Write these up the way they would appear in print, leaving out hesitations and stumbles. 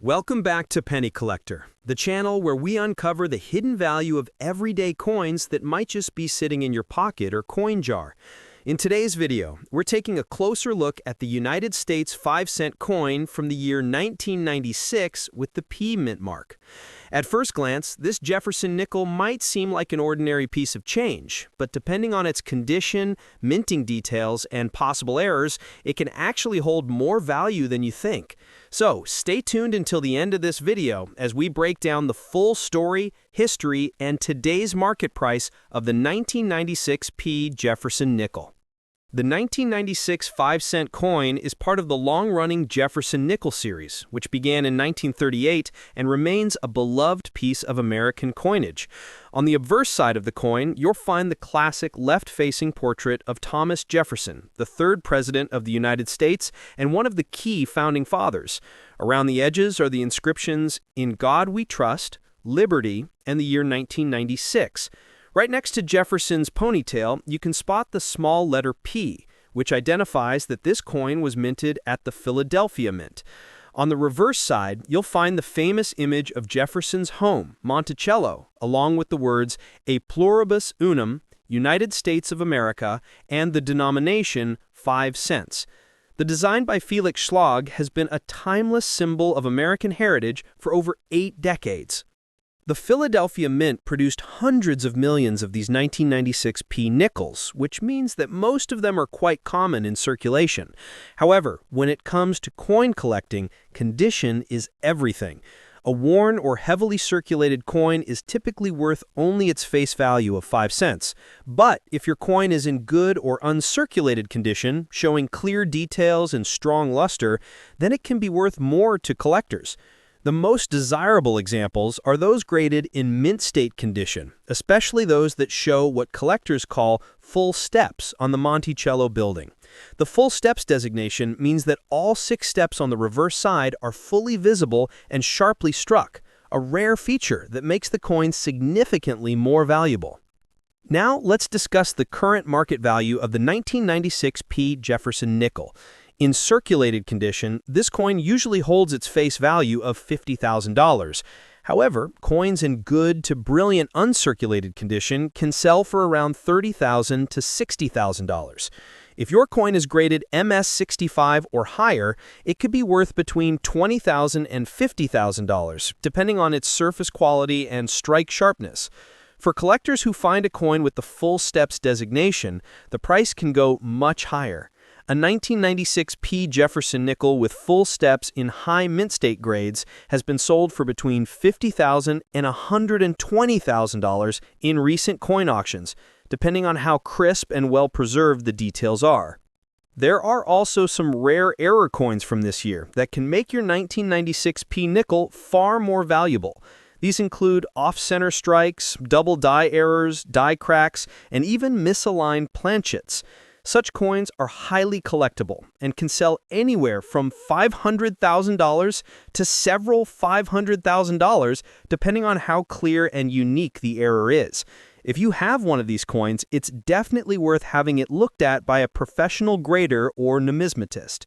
Welcome back to Penny Collector, the channel where we uncover the hidden value of everyday coins that might just be sitting in your pocket or coin jar. In today's video, we're taking a closer look at the United States 5-cent coin from the year 1996 with the P mint mark. At first glance, this Jefferson nickel might seem like an ordinary piece of change, but depending on its condition, minting details, and possible errors, it can actually hold more value than you think. So, stay tuned until the end of this video as we break down the full story, history, and today's market price of the 1996 P Jefferson nickel. The 1996 5-cent coin is part of the long-running Jefferson Nickel series, which began in 1938 and remains a beloved piece of American coinage. On the obverse side of the coin, you'll find the classic left-facing portrait of Thomas Jefferson, the third president of the United States and one of the key founding fathers. Around the edges are the inscriptions, "In God We Trust," "Liberty," and the year 1996. Right next to Jefferson's ponytail, you can spot the small letter P, which identifies that this coin was minted at the Philadelphia Mint. On the reverse side, you'll find the famous image of Jefferson's home, Monticello, along with the words "A pluribus unum, United States of America," and the denomination 5 cents. The design by Felix Schlag has been a timeless symbol of American heritage for over 8 decades. The Philadelphia Mint produced hundreds of millions of these 1996 P nickels, which means that most of them are quite common in circulation. However, when it comes to coin collecting, condition is everything. A worn or heavily circulated coin is typically worth only its face value of 5 cents. But if your coin is in good or uncirculated condition, showing clear details and strong luster, then it can be worth more to collectors. The most desirable examples are those graded in mint state condition, especially those that show what collectors call full steps on the Monticello building. The full steps designation means that all 6 steps on the reverse side are fully visible and sharply struck, a rare feature that makes the coin significantly more valuable. Now let's discuss the current market value of the 1996 P Jefferson nickel. In circulated condition, this coin usually holds its face value of $50,000. However, coins in good to brilliant uncirculated condition can sell for around $30,000 to $60,000. If your coin is graded MS65 or higher, it could be worth between $20,000 and $50,000, depending on its surface quality and strike sharpness. For collectors who find a coin with the full steps designation, the price can go much higher. A 1996 P Jefferson nickel with full steps in high mint state grades has been sold for between $50,000 and $120,000 in recent coin auctions, depending on how crisp and well-preserved the details are. There are also some rare error coins from this year that can make your 1996 P nickel far more valuable. These include off-center strikes, double die errors, die cracks, and even misaligned planchets. Such coins are highly collectible and can sell anywhere from $500,000 to several $500,000 depending on how clear and unique the error is. If you have one of these coins, it's definitely worth having it looked at by a professional grader or numismatist.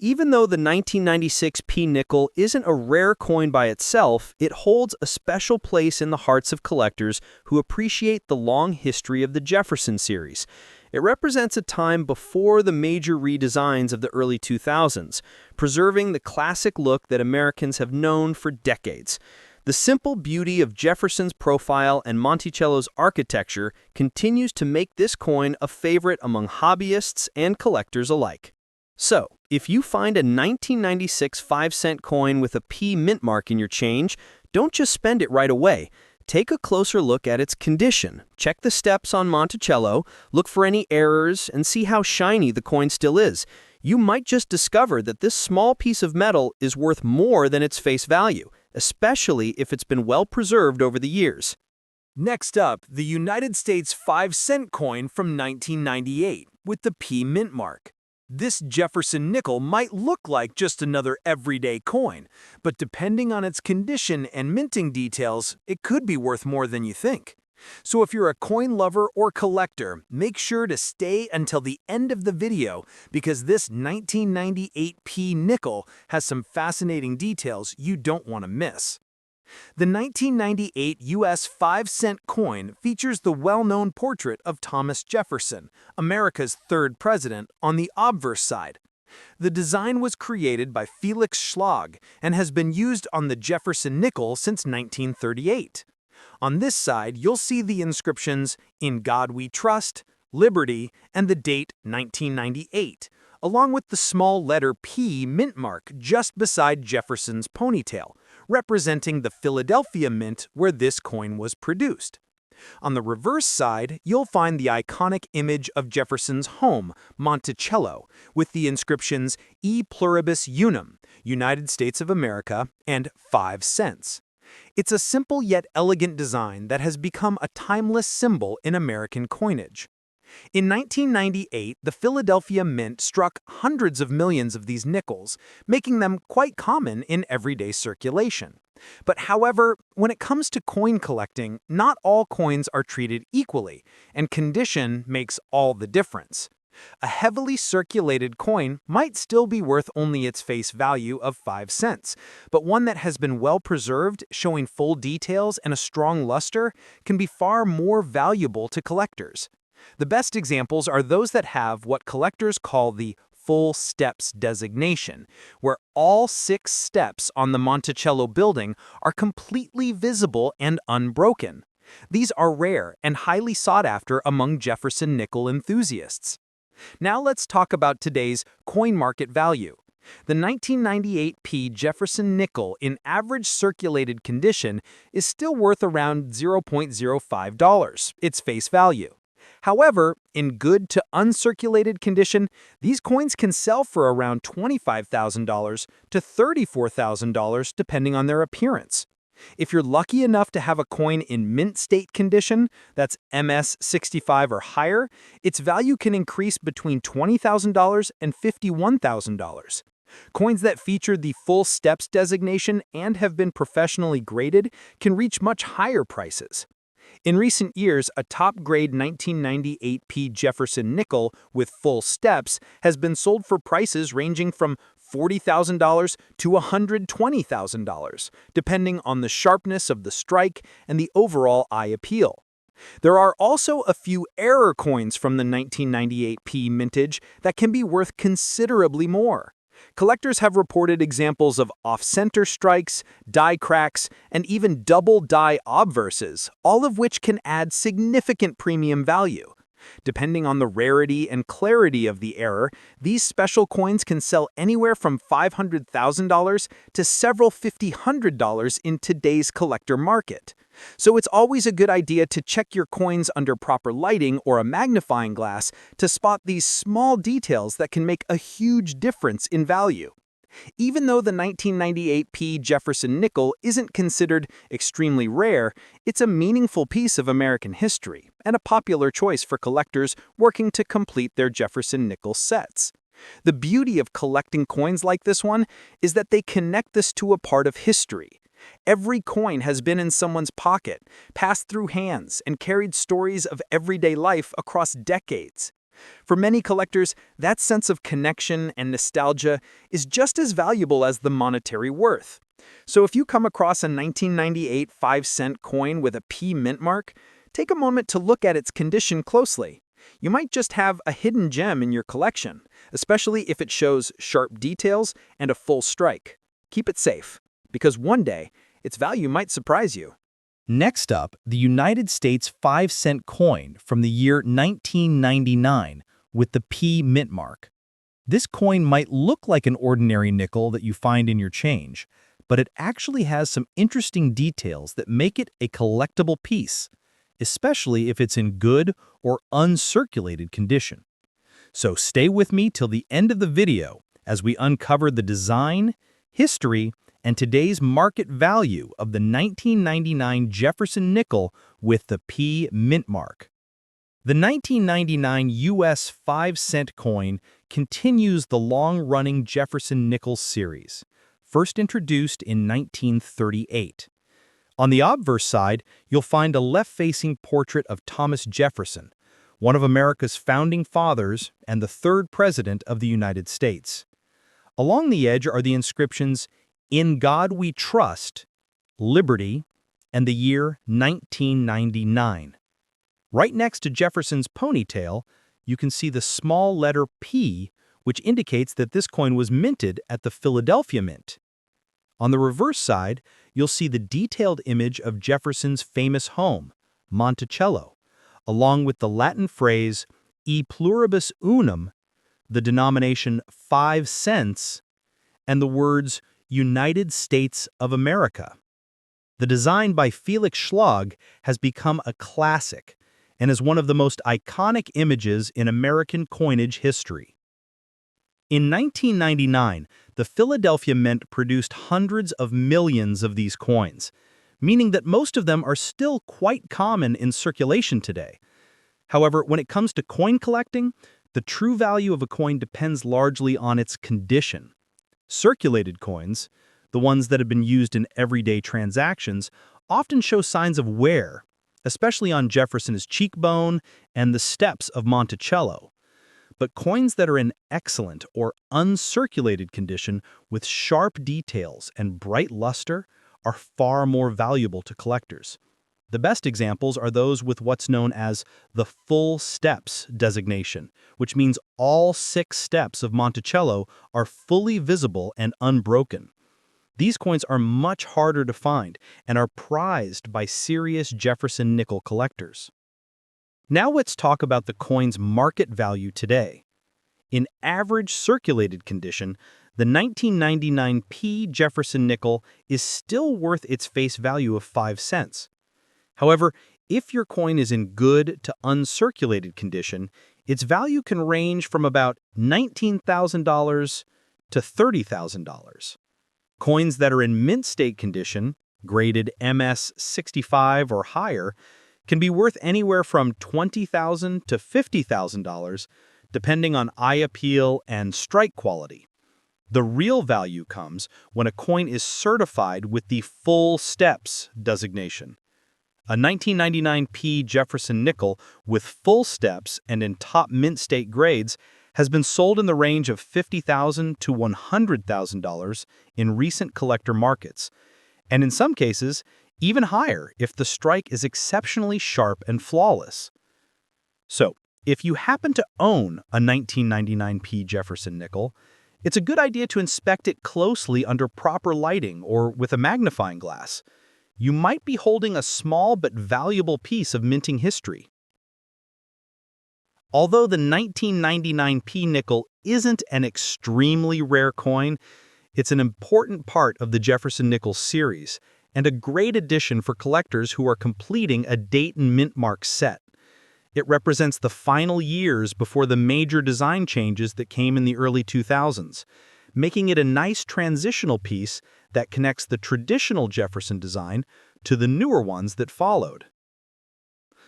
Even though the 1996 P nickel isn't a rare coin by itself, it holds a special place in the hearts of collectors who appreciate the long history of the Jefferson series. It represents a time before the major redesigns of the early 2000s, preserving the classic look that Americans have known for decades. The simple beauty of Jefferson's profile and Monticello's architecture continues to make this coin a favorite among hobbyists and collectors alike. So, if you find a 1996 5-cent coin with a P mint mark in your change, don't just spend it right away. Take a closer look at its condition. Check the steps on Monticello, look for any errors, and see how shiny the coin still is. You might just discover that this small piece of metal is worth more than its face value, especially if it's been well preserved over the years. Next up, the United States 5-cent coin from 1998 with the P mint mark. This Jefferson nickel might look like just another everyday coin, but depending on its condition and minting details, it could be worth more than you think. So if you're a coin lover or collector, make sure to stay until the end of the video because this 1998 P nickel has some fascinating details you don't want to miss. The 1998 U.S. 5-cent coin features the well-known portrait of Thomas Jefferson, America's third president, on the obverse side. The design was created by Felix Schlag and has been used on the Jefferson Nickel since 1938. On this side, you'll see the inscriptions, "In God We Trust," "Liberty," and the date 1998, along with the small letter P mint mark just beside Jefferson's ponytail, representing the Philadelphia Mint where this coin was produced. On the reverse side, you'll find the iconic image of Jefferson's home, Monticello, with the inscriptions E Pluribus Unum, United States of America, and 5 cents. It's a simple yet elegant design that has become a timeless symbol in American coinage. In 1998, the Philadelphia Mint struck hundreds of millions of these nickels, making them quite common in everyday circulation. But however, when it comes to coin collecting, not all coins are treated equally, and condition makes all the difference. A heavily circulated coin might still be worth only its face value of 5 cents, but one that has been well preserved, showing full details and a strong luster, can be far more valuable to collectors. The best examples are those that have what collectors call the full steps designation, where all 6 steps on the Monticello building are completely visible and unbroken. These are rare and highly sought after among Jefferson nickel enthusiasts. Now let's talk about today's coin market value. The 1998 P Jefferson Nickel in average circulated condition is still worth around $0.05, its face value. However, in good to uncirculated condition, these coins can sell for around $25,000 to $34,000 depending on their appearance. If you're lucky enough to have a coin in mint state condition, that's MS65 or higher, its value can increase between $20,000 and $51,000. Coins that feature the full steps designation and have been professionally graded can reach much higher prices. In recent years, a top-grade 1998 P Jefferson Nickel with full steps has been sold for prices ranging from $40,000 to $120,000, depending on the sharpness of the strike and the overall eye appeal. There are also a few error coins from the 1998 P mintage that can be worth considerably more. Collectors have reported examples of off-center strikes, die cracks, and even double die obverses, all of which can add significant premium value. Depending on the rarity and clarity of the error, these special coins can sell anywhere from $500,000 to several $50,000 in today's collector market. So it's always a good idea to check your coins under proper lighting or a magnifying glass to spot these small details that can make a huge difference in value. Even though the 1998 P Jefferson Nickel isn't considered extremely rare, it's a meaningful piece of American history and a popular choice for collectors working to complete their Jefferson Nickel sets. The beauty of collecting coins like this one is that they connect us to a part of history. Every coin has been in someone's pocket, passed through hands, and carried stories of everyday life across decades. For many collectors, that sense of connection and nostalgia is just as valuable as the monetary worth. So if you come across a 1998 5-cent coin with a P mint mark, take a moment to look at its condition closely. You might just have a hidden gem in your collection, especially if it shows sharp details and a full strike. Keep it safe, because one day, its value might surprise you. Next up, the United States 5-cent coin from the year 1999 with the P mint mark. This coin might look like an ordinary nickel that you find in your change, but it actually has some interesting details that make it a collectible piece, especially if it's in good or uncirculated condition. So stay with me till the end of the video as we uncover the design, history, and today's market value of the 1999 Jefferson Nickel with the P mint mark. The 1999 U.S. 5-cent coin continues the long-running Jefferson Nickels series, first introduced in 1938. On the obverse side, you'll find a left-facing portrait of Thomas Jefferson, one of America's founding fathers and the third president of the United States. Along the edge are the inscriptions, "In God We Trust," "Liberty," and the year 1999. Right next to Jefferson's ponytail, you can see the small letter P, which indicates that this coin was minted at the Philadelphia Mint. On the reverse side, you'll see the detailed image of Jefferson's famous home, Monticello, along with the Latin phrase "E pluribus unum," the denomination 5 cents, and the words "United States of America." The design by Felix Schlag has become a classic and is one of the most iconic images in American coinage history. In 1999, the Philadelphia Mint produced hundreds of millions of these coins, meaning that most of them are still quite common in circulation today. However, when it comes to coin collecting, the true value of a coin depends largely on its condition. Circulated coins, the ones that have been used in everyday transactions, often show signs of wear, especially on Jefferson's cheekbone and the steps of Monticello. But coins that are in excellent or uncirculated condition with sharp details and bright luster are far more valuable to collectors. The best examples are those with what's known as the full steps designation, which means all 6 steps of Monticello are fully visible and unbroken. These coins are much harder to find and are prized by serious Jefferson nickel collectors. Now let's talk about the coin's market value today. In average circulated condition, the 1999 P Jefferson Nickel is still worth its face value of 5 cents. However, if your coin is in good to uncirculated condition, its value can range from about $19,000 to $30,000. Coins that are in mint state condition, graded MS 65 or higher, can be worth anywhere from $20,000 to $50,000, depending on eye appeal and strike quality. The real value comes when a coin is certified with the full steps designation. A 1999 P Jefferson Nickel with full steps and in top mint state grades has been sold in the range of $50,000 to $100,000 in recent collector markets, and in some cases, even higher if the strike is exceptionally sharp and flawless. So, if you happen to own a 1999 P Jefferson Nickel, it's a good idea to inspect it closely under proper lighting or with a magnifying glass. You might be holding a small but valuable piece of minting history. Although the 1999 P nickel isn't an extremely rare coin, it's an important part of the Jefferson Nickels series and a great addition for collectors who are completing a date and mint mark set. It represents the final years before the major design changes that came in the early 2000s, making it a nice transitional piece that connects the traditional Jefferson design to the newer ones that followed.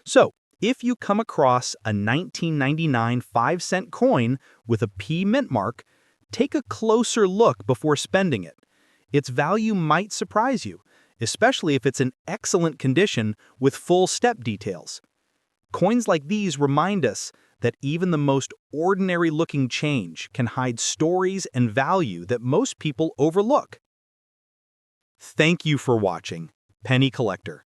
So, if you come across a 1999 5-cent coin with a P mint mark, take a closer look before spending it. Its value might surprise you, especially if it's in excellent condition with full step details. Coins like these remind us that even the most ordinary-looking change can hide stories and value that most people overlook. Thank you for watching, Penny Collector.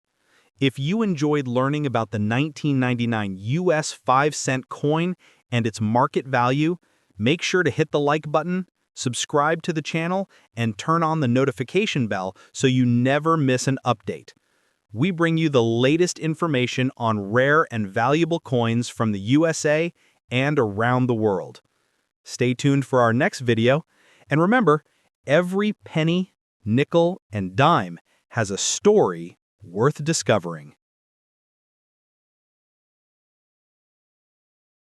If you enjoyed learning about the 1999 US 5-cent coin and its market value, make sure to hit the like button, subscribe to the channel, and turn on the notification bell so you never miss an update. We bring you the latest information on rare and valuable coins from the USA and around the world. Stay tuned for our next video, and remember, every penny, nickel, and dime has a story worth discovering.